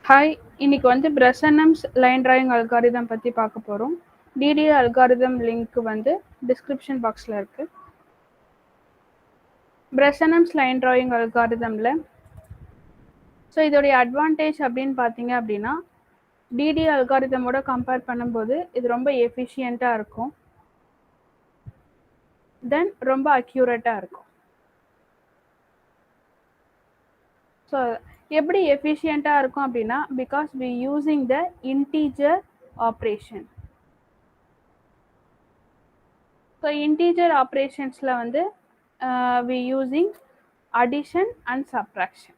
Hi, இன்னைக்கு வந்து பிரசனம்ஸ் line drawing algorithm பற்றி பார்க்க போகிறோம். டிடிஏ அல்காரிதம் லிங்க் வந்து டிஸ்கிரிப்ஷன் பாக்ஸில் இருக்குது. பிரசனம்ஸ் லைன் டிராயிங் அல்காரிதமில் ஸோ இதோடைய அட்வான்டேஜ் அப்படின்னு பார்த்தீங்க அப்படின்னா, டிடிஏ அல்காரிதமோட கம்பேர் பண்ணும்போது இது ரொம்ப எஃபிஷியண்ட்டாக இருக்கும், தென் ரொம்ப அக்யூரேட்டாக இருக்கும். ஸோ எப்படி எஃபிஷியண்ட்டாக இருக்கும் அப்படின்னா, because we using the integer operation. So integer ஆப்ரேஷன்ஸில் வந்து we using addition and subtraction.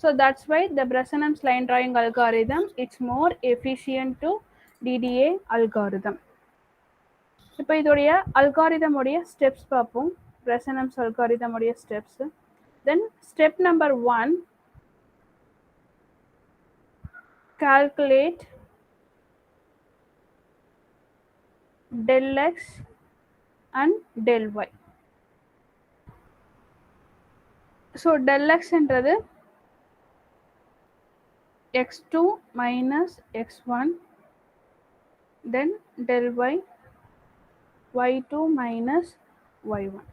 So that's why the Bresenham's line drawing algorithm, it's more efficient to DDA algorithm. இப்போ இதோடைய algorithm உடைய steps பார்ப்போம். Bresenham's algorithm உடைய steps. Then step number 1, calculate del x and del y. So del x என்றது x2 minus x1, then del y y2 minus y1.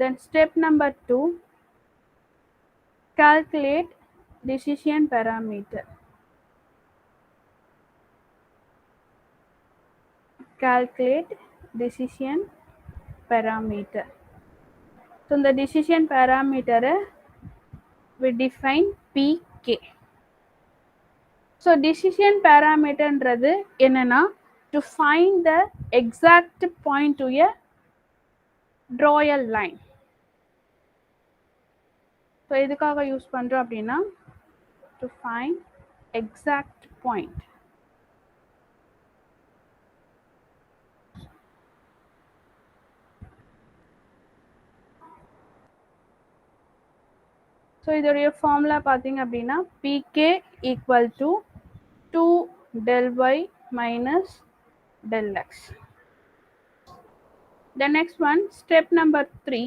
Then step number 2, calculate decision parameter. Calculate decision parameter. So the decision parameter we define pk. So decision parameter என்றது என்னன்னா, to find the exact point to a draw a line. So எதுக்காக use பண்றோம் அப்படின்னா, to find exact point. So இதோடைய formula பார்த்தீங்க அப்படின்னா, PK equal to 2 del y minus del x. The next one, step number 3,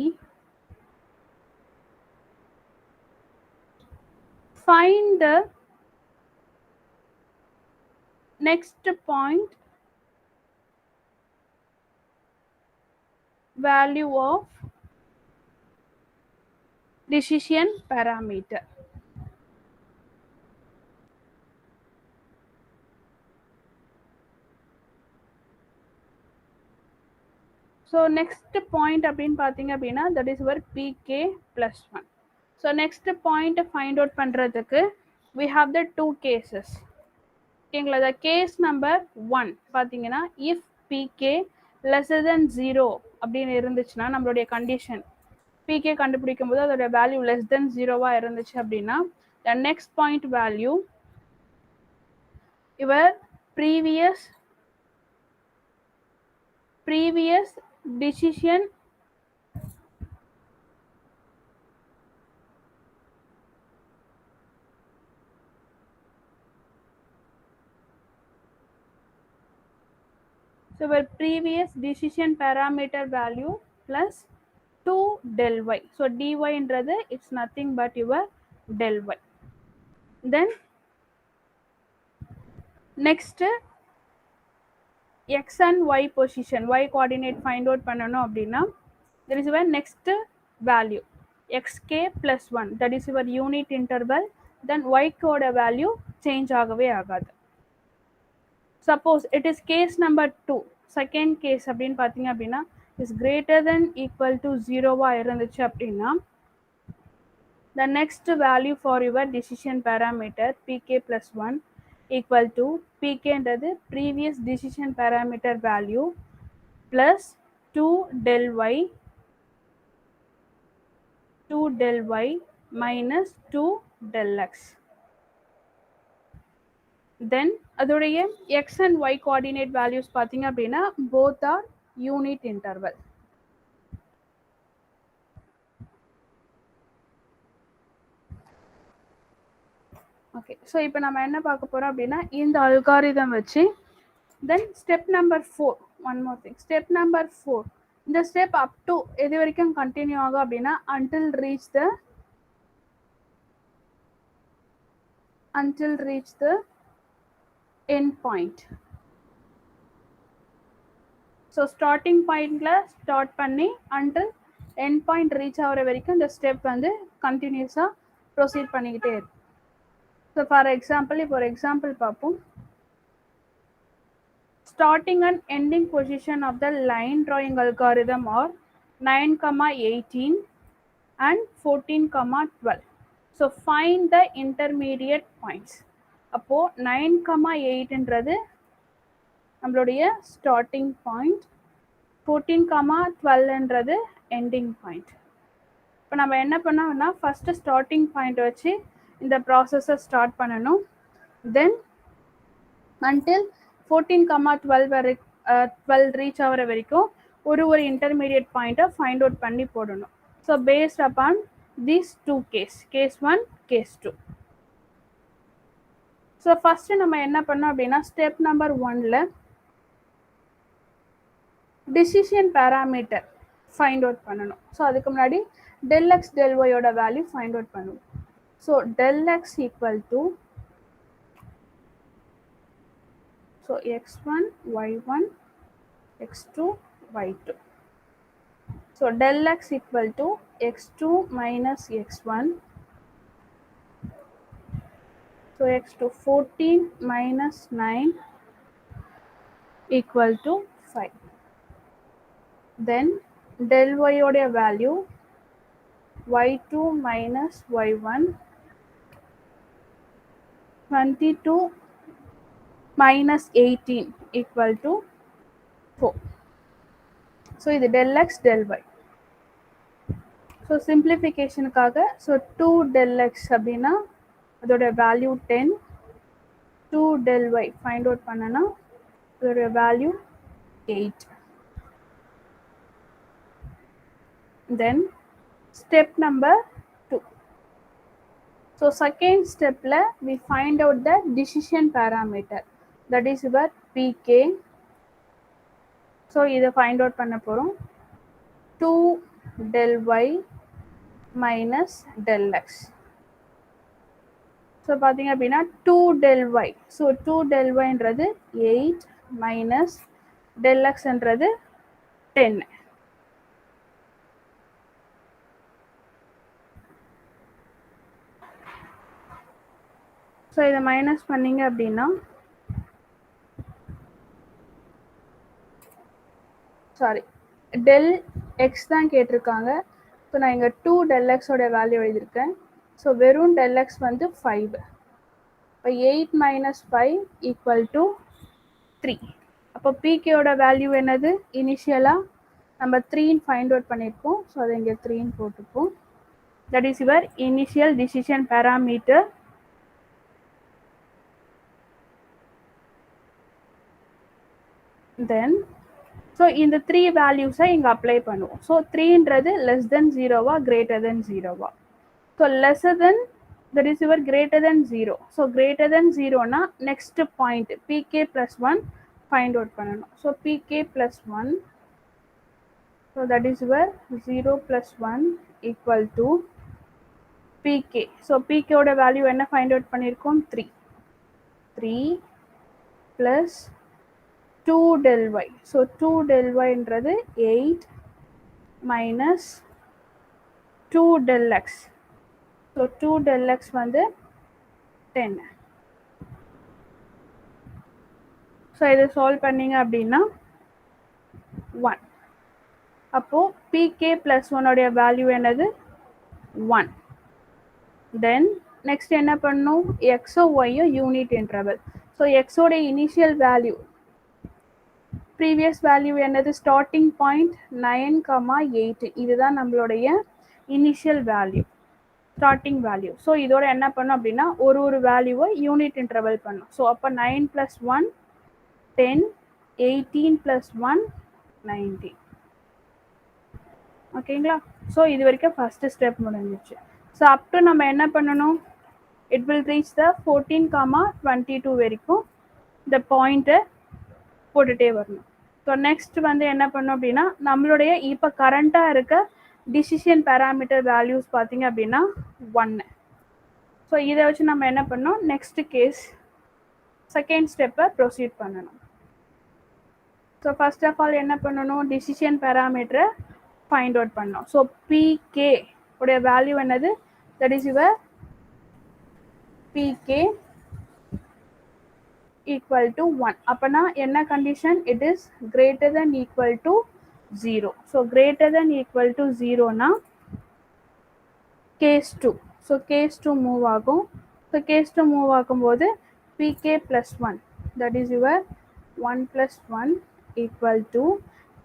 find the next point value of decision parameter. So next point அப்படின்னு பார்த்தீங்க அப்படின்னா, that is our pk plus 1. So next point find out பண்றதுக்கு we have the two cases. ஓகேங்களா, the case number 1 பார்த்தீங்கன்னா, if pk lesser than 0 அப்படின்னு இருந்துச்சுன்னா, நம்மளுடைய condition pk கண்டுபிடிக்கும் போது அதோட வேல்யூ less than 0வா இருந்துச்சு அப்படின்னா, the next point value your previous decision so our previous decision parameter value plus 2 del y. So dy என்றது it's nothing but your del y. Then next x and y position, y coordinate find out பண்ணனும் அப்படின்னா, there is your next value xk plus 1, that is your unit interval. Then y கோட value change ஆகவே ஆகாது. Suppose it is case number 2, second case அப்படின்னு பார்த்தீங்க அப்படின்னா, is greater than equal to 0வா இருந்துச்சு அப்படின்னா, the next value for your decision parameter pk plus 1 equal to pk என்றது previous decision parameter value plus 2 del y minus 2 del x. Then அதோடைய x and y coordinate values பார்த்தீங்க அப்படின்னா, both are unit interval. Okay, so இப்போ நம்ம என்ன பார்க்க போகிறோம் அப்படின்னா, இந்த அல்காரிதம் வச்சு தென் step number 4, one more thing, step number 4, இந்த ஸ்டெப் அப் டு எது வரைக்கும் கண்டினியூ ஆகும் அப்படின்னா, until reach the until reach the end point. So starting பாயிண்டில் ஸ்டார்ட் பண்ணி அண்டில் எண்ட் பாயிண்ட் ரீச் ஆகிற வரைக்கும் இந்த ஸ்டெப் வந்து கண்டினியூஸாக ப்ரொசீட் பண்ணிக்கிட்டே இருக்கும். ஸோ ஃபார் எக்ஸாம்பிள் இப்போ ஒரு எக்ஸாம்பிள் பார்ப்போம். Starting and ending position of the line drawing algorithm are 9,18 and 14,12. So find the intermediate points. அப்போது 9,8ன்றது நம்மளுடைய ஸ்டார்டிங் பாயிண்ட், 14,12ன்றது எண்டிங் பாயிண்ட். இப்போ நம்ம என்ன பண்ணோம்னா ஃபஸ்ட்டு ஸ்டார்டிங் பாயிண்ட் வச்சு இந்த ப்ராசஸை ஸ்டார்ட் பண்ணணும். தென் அன்டில் 14,12 ரீச் ஆகிற வரைக்கும் ஒரு இன்டர்மீடியட் பாயிண்ட்டை ஃபைண்ட் அவுட் பண்ணி போடணும். So based upon these two case 1 case 2. So first நம்ம என்ன பண்ணோம் அப்படின்னா ஸ்டெப் நம்பர் 1ல் டிசிஷன் பேராமீட்டர் ஃபைண்ட் அவுட் பண்ணணும். ஸோ அதுக்கு முன்னாடி del x del y ஓட வேல்யூ ஃபைண்ட் அவுட் பண்ணுவோம். So del x equal to x1 y1 x2 y2. So del x equal to x2 minus x1. So x2 14 minus 9 equal to 5. Then del y oda value y2 minus y1 22 minus 18 equal to 4. So இது del x del y. So simplification காக so 2 del x அப்படின்னா அதோட value 10, 2 del y find out பண்ணனா அதோட value 8. Then step number 2. So second step la we find out the decision parameter, that is your pk. So இதை find out பண்ண போறோம். 2 del y minus del x. So பாத்தீங்க அப்படின்னா 2 del y. So 2 del y என்றது 8 minus del x என்றது 10. So இதை minus பண்ணிங்க அப்படின்னா del x தான் கேட்டிருக்காங்க. ஸோ நான் இங்கே 2 del x ஓட வேல்யூ எழுதியிருக்கேன். ஸோ வெறும் del x வந்து 5. இப்போ 8 minus 5 equal to 3. அப்போ பிகேயோட வேல்யூ என்னது? இனிஷியலாக நம்ம 3 ஃபைண்ட் அவுட் பண்ணியிருக்கோம். ஸோ அதை இங்கே 3 போட்டுப்போம். That is your initial decision parameter. Then so இந்த 3 வேல்யூஸை இங்கே அப்ளை பண்ணுவோம். ஸோ 3ன்றது less than 0வா greater than 0வா? So lesser than, that is your greater than 0. So greater than 0னா next point pk plus 1 find out பண்ணணும். So pk plus 1, so that is your 0 plus 1 equal to pk. So pk ஓட value என்ன find out பண்ணியிருக்கோம்? 3 plus 2 del y. So 2 del y என்றது 8 minus 2 del x. So 2 del x வந்து 10. So இதை solve பண்ணிங்க அப்படின்னா 1. அப்போது pk plus 1 உடைய வேல்யூ என்னது? 1. தென் நெக்ஸ்ட் என்ன பண்ணணும்? X o y o unit interval. So எக்ஸோடைய இனிஷியல் வேல்யூ ப்ரீவியஸ் வேல்யூ என்னது? Starting point 9,8. இதுதான் நம்மளுடைய initial value, starting value. So இதோட என்ன பண்ணும் அப்படின்னா ஒரு வேல்யூவை யூனிட் இன்டர்வல் பண்ணும். ஸோ அப்போ 9 plus 1 10, 18 plus 1 19. ஓகேங்களா? ஸோ இது வரைக்கும் ஃபஸ்ட்டு ஸ்டெப் முடிஞ்சிச்சு. ஸோ அப்டு நம்ம என்ன பண்ணணும்? இட் வில் ரீச் த 14,22 வரைக்கும் இந்த பாயிண்ட்டை போட்டுகிட்டே வரணும். ஸோ நெக்ஸ்ட் வந்து என்ன பண்ணோம் அப்படின்னா நம்மளுடைய இப்போ கரண்ட்டாக இருக்க டிசிஷன் பேராமீட்டர் வேல்யூஸ் பார்த்தீங்க அப்படின்னா 1. ஸோ ஸோ இதை வச்சு நம்ம என்ன பண்ணோம், நெக்ஸ்ட் கேஸ் செகண்ட் ஸ்டெப்பை ப்ரொசீட் பண்ணணும். ஸோ ஃபர்ஸ்ட் ஆஃப் ஆல் என்ன பண்ணணும், டிசிஷன் பேராமீட்டரை ஃபைண்ட் அவுட் பண்ணோம். ஸோ பிகே உடைய வேல்யூ என்னது, that is your PK equal to 1. அப்பனா என்ன condition, it is greater than equal to 0. So greater than equal to 0 னா case 2. ஸோ case 2 மூவ் ஆகும். ஸோ case 2 மூவ் ஆகும்போது pk plus 1 that is your 1 plus 1 equal to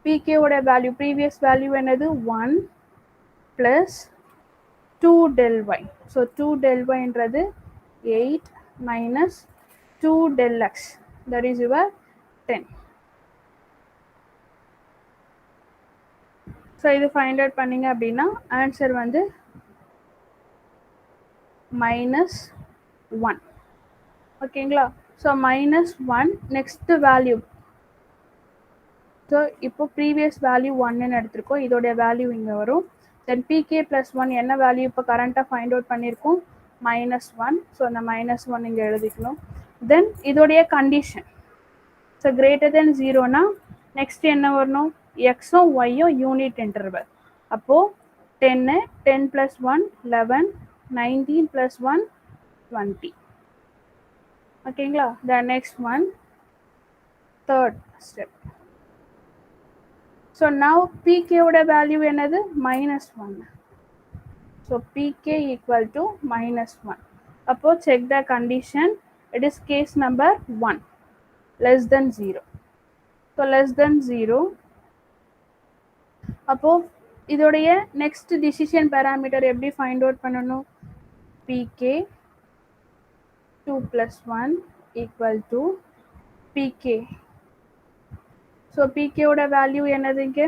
pk ஓட value previous value என்னது 1 plus 2 del y. So 2 del y என்றது 8 minus 2 del x, that is your 10. So இது find out பண்ணிங்க அப்படின்னா answer வந்து -1. ஓகேங்களா. So -1 next value. So இப்போ previous value 1ன்னு எடுத்திருக்கோம், இதோடைய வேல்யூ இங்கே வரும். தென் பிகே ப்ளஸ் 1 என்ன வேல்யூ இப்போ கரண்ட்டாக ஃபைண்ட் அவுட் பண்ணியிருக்கோம், -1. ஸோ அந்த -1 இங்கே எழுதிக்கணும். தென் இதோடைய கண்டிஷன், ஸோ கிரேட்டர் தென் 0னா நெக்ஸ்ட் என்ன வரணும், எக்ஸும் ஒய்யும் யூனிட் இன்டர்வல். அப்போது 10 10 + 1 11 19 + 1 20. ஓகேங்களா. The next one third step. So now PK ஓட வேல்யூ என்னது, -1. So PK equal to -1. அப்போது check the condition, it is case number 1 less than 0. So less than 0. அப்போது இதோடைய நெக்ஸ்ட் டிசிஷன் பேராமீட்டர் எப்படி ஃபைண்ட் அவுட் பண்ணணும், PK 2 + 1 equal to PK. So PK ஓட value என்னது, இங்கே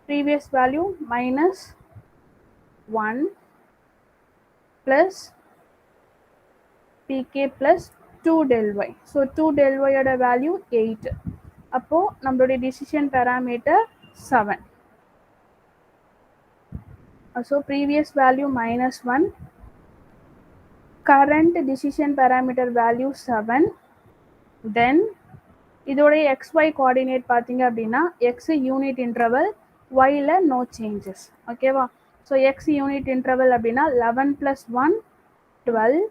previous value -1 plus pk plus 2 del y. So 2 del y ஓட value 8. அப்போது நம்மளுடைய decision parameter 7. So previous value -1, current decision parameter value 7. Then இதோடைய xy coordinate பார்த்தீங்க அப்படின்னா X unit interval, while no changes. ஓகேவா. ஸோ எக்ஸ் யூனிட் இன்டர்வல் அப்படின்னா 11 + 1 12,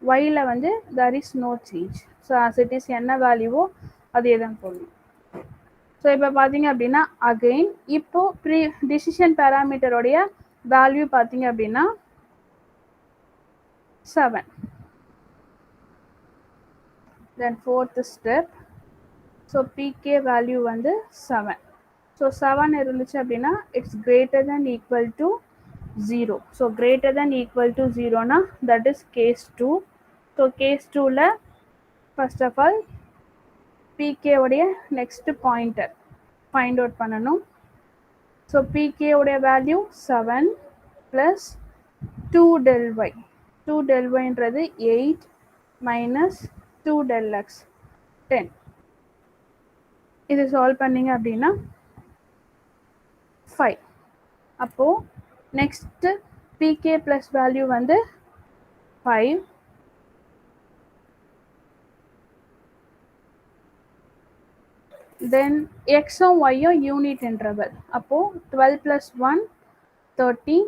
while வந்து there is no change. So as it is என்ன வேல்யூவோ அதே தான் போடணும். ஸோ இப்போ பார்த்தீங்க அப்படின்னா அகெயின் இப்போ டிசிஷன் பேராமீட்டரோடைய வேல்யூ பார்த்தீங்க அப்படின்னா 7. Then fourth step. So PK value வந்து 7. ஸோ 7 இருந்துச்சு அப்படின்னா it's greater than equal to 0. So greater than equal to 0னா that is case 2. So case 2ல ஃபர்ஸ்ட் ஆஃப் ஆல் பிகே உடைய நெக்ஸ்ட் பாயிண்டர் ஃபைண்ட் அவுட் பண்ணணும். So PK உடைய value 7 + 2 del y. 2 del yன்றது 8 minus 2 del x 10. இது solve பண்ணிங்க அப்படின்னா 5. அப்போது நெக்ஸ்ட்டு பிகே ப்ளஸ் வேல்யூ வந்து 5. தென் எக்ஸும் ஒய்யும் யூனிட் இன்டர்வல். அப்போது 12 + 1 13,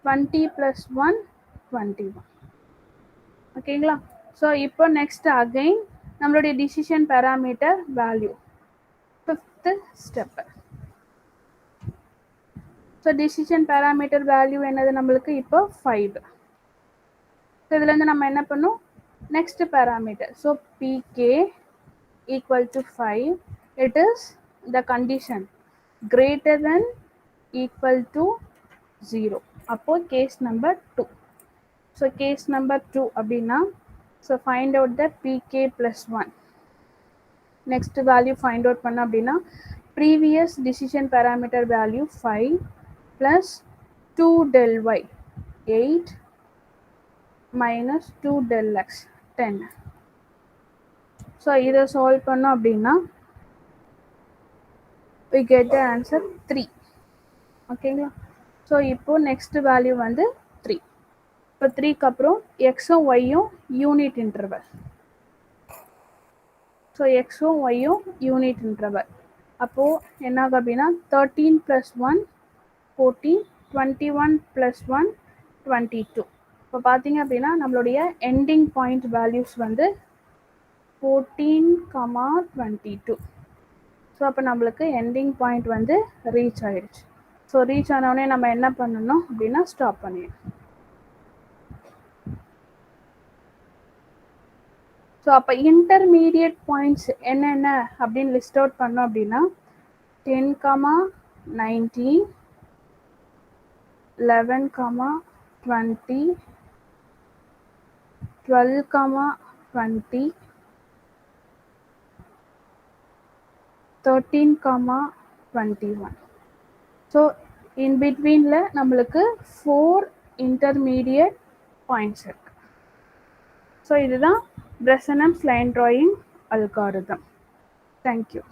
20 + 1 21. ஓகேங்களா. ஸோ இப்போ நெக்ஸ்ட் அகைன் நம்மளுடைய decision parameter value fifth step. So decision parameter value என்னது நம்மளுக்கு இப்போ 5. ஸோ இதுலேருந்து நம்ம என்ன பண்ணோம், next parameter. So PK equal to 5. It is the condition greater than equal to 0. அப்போது case number 2. So case number 2 அப்படின்னா so find out the PK plus 1. Next value find out பண்ண அப்படின்னா previous decision parameter value 5 + 2 del y 8 minus 2 del x 10. So இதை solve பண்ணோம் அப்படின்னா we get the answer 3. ஓகேங்களா. So இப்போ next value வந்து 3. இப்போ 3க்கு அப்புறம் எக்ஸும் ஒய்யும் யூனிட் இன்டர்வல். ஸோ எக்ஸும் ஒய்யும் யூனிட் இன்டர்வல். அப்போது என்ன ஆகும் அப்படின்னா 13 + 1 14, 21 + 1 22. இப்போ பார்த்தீங்க அப்படின்னா நம்மளுடைய எண்டிங் பாயிண்ட் வேல்யூஸ் வந்து 14, 22. ஸோ அப்போ நம்மளுக்கு எண்டிங் பாயிண்ட் வந்து ரீச் ஆயிடுச்சு. ஸோ ரீச் ஆனோடனே நம்ம என்ன பண்ணணும் அப்படின்னா ஸ்டாப் பண்ணிடணும். ஸோ அப்போ இன்டர்மீடியட் பாயிண்ட்ஸ் என்னென்ன அப்படின்னு லிஸ்ட் அவுட் பண்ணோம் அப்படின்னா 10, 19, 11, 20, 12, 20, 13, 21. ஸோ இன் பிட்வீனில் நம்மளுக்கு 4 இன்டர்மீடியட் பாயிண்ட்ஸ் இருக்கு. ஸோ இதுதான் Bresenham's line drawing algorithm. Thank you.